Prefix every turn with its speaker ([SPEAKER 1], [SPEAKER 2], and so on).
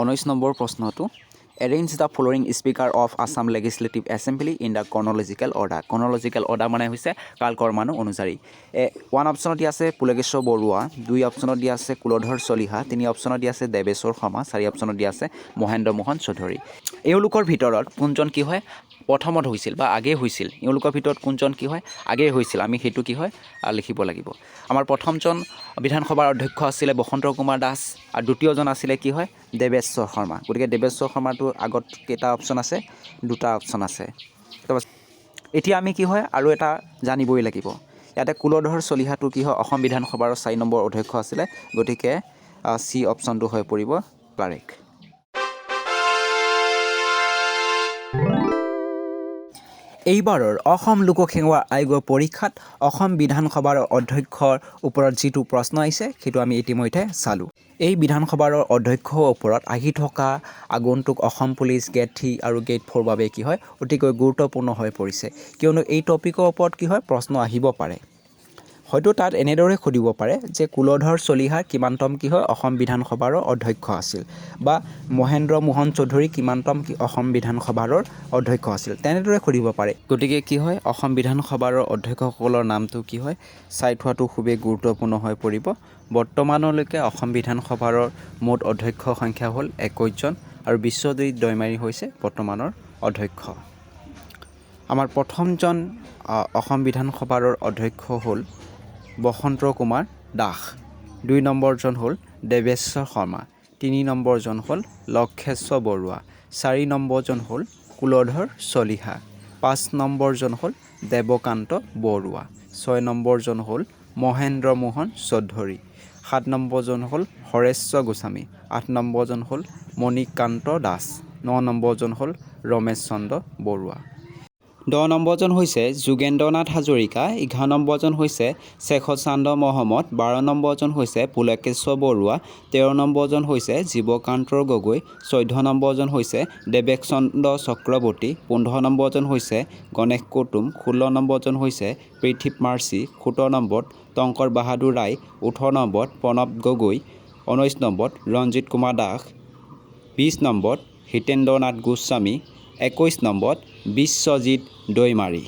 [SPEAKER 1] 19 number প্ৰশ্নটো Arrange the following speaker of Assam Legislative Assembly in the chronological order. Chronological order মানে হৈছে কালক্ৰমাণু অনুযায়ী। 1 অপশ্যনত দিয়া আছে পুলকেশ্বৰ বৰুৱা, 2 অপশ্যনত দিয়া আছে কুলধৰ চলিহা, 3 অপশ্যনত দিয়া আছে দেৱেশ্বৰ শৰ্মা, 4 অপশ্যনত দিয়া আছে মহেন্দ্ৰ মোহন চৌধুৰী। এওঁলোকৰ ভিতৰত কোনজন কি হয় প্ৰথমত হৈছিল বা আগে হৈছিল, এওঁলোকৰ ভিতৰত কোনজন কি হয় আগে হৈছিল, আমি সেইটো কি হয় লিখিব লাগিব। আমাৰ প্ৰথমজন বিধানসভাৰ অধ্যক্ষ আছিলে বসন্ত কুমাৰ দাস আৰু দ্বিতীয়জন আছিলে কি হয় দেৱেশ্বৰ শৰ্মা। গতিকে দেৱেশ্বৰ শৰ্মাটো আগত কেইটা অপশ্যন আছে, 2টা অপশ্যন আছে। এতিয়া আমি কি হয় আৰু এটা জানিবই লাগিব। ইয়াতে কুলধৰ চলিহাটো কি হয় অসম বিধানসভাৰ 4 নম্বৰ অধ্যক্ষ আছিলে, গতিকে চি অপশ্যনটো হৈ পৰিব কাৰেক্ট। এইবাৰৰ অসম লোকসেৱা আয়োগৰ পৰীক্ষাত অসম বিধানসভাৰ অধ্যক্ষৰ ওপৰত যিটো প্ৰশ্ন আহিছে সেইটো আমি ইতিমধ্যে চালোঁ। এই বিধানসভাৰ অধ্যক্ষৰ ওপৰত আহি থকা আগন্তুক অসম পুলিচ গেট 3 আৰু গেট 4 বাবে কি হয় অতিকৈ গুৰুত্বপূৰ্ণ হৈ পৰিছে, কিয়নো এই টপিকৰ ওপৰত কি হয় প্ৰশ্ন আহিব পাৰে। হয়তো তাত এনেদৰে সুধিব পাৰে যে কুলধৰ চলিহাৰ কিমানতম কি হয় অসম বিধানসভাৰ অধ্যক্ষ আছিল, বা মহেন্দ্ৰ মোহন চৌধুৰী কিমানতম অসম বিধানসভাৰ অধ্যক্ষ আছিল, তেনেদৰে সুধিব পাৰে। গতিকে কি হয় অসম বিধানসভাৰ অধ্যক্ষসকলৰ নামটো কি হয় চাই থোৱাটো খুবেই গুৰুত্বপূৰ্ণ হৈ পৰিব। বৰ্তমানলৈকে অসম বিধানসভাৰ মুঠ অধ্যক্ষ সংখ্যা হ'ল 21 জন আৰু বিশ্বজিৎ দৈমাৰী হৈছে বৰ্তমানৰ অধ্যক্ষ। আমাৰ প্ৰথমজন অসম বিধানসভাৰ অধ্যক্ষ হ'ল বসন্ত কুমাৰ দাস, 2 নম্বৰজন হ'ল দেৱেশ্বৰ শৰ্মা, 3 নম্বৰজন হ'ল লক্ষেশ্বৰ বৰুৱা, 4 নম্বৰজন হ'ল কুলধৰ চলিহা, 5 নম্বৰজন হ'ল দেৱকান্ত বৰুৱা, 6 নম্বৰজন হ'ল মহেন্দ্ৰ মোহন চৌধুৰী, 7 নম্বৰজন হ'ল হৰেশ্বৰ গোস্বামী, 8 নম্বৰজন হ'ল মণিকান্ত দাস, 9 নম্বৰজন হ'ল ৰমেশ চন্দ্ৰ বৰুৱা, 10 নম্বৰজন হৈছে যোগেন্দ্ৰনাথ হাজৰিকা, 11 নম্বৰজন হৈছে শেখচান্দ মহম্মদ, 12 নম্বৰজন হৈছে পুলকেশ্বৰ বৰুৱা, 13 নম্বৰজন হৈছে জীৱকান্ত গগৈ, 14 নম্বৰজন হৈছে দেৱেশ চন্দ্ৰ চক্ৰৱৰ্তী, 15 নম্বৰজন হৈছে গণেশ কুটুম, 16 নম্বৰজন হৈছে পৃথিৱ মাৰ্চি, 17 নম্বৰত টংকৰ বাহাদুৰ ৰায়, 18 নম্বৰত প্ৰণৱ গগৈ, 19 নম্বৰত ৰঞ্জিত কুমাৰ দাস, 20 নম্বৰত হিতেন্দ্ৰনাথ গোস্বামী, 21 নম্বৰত বিশ্বজিৎ দৈমাৰী।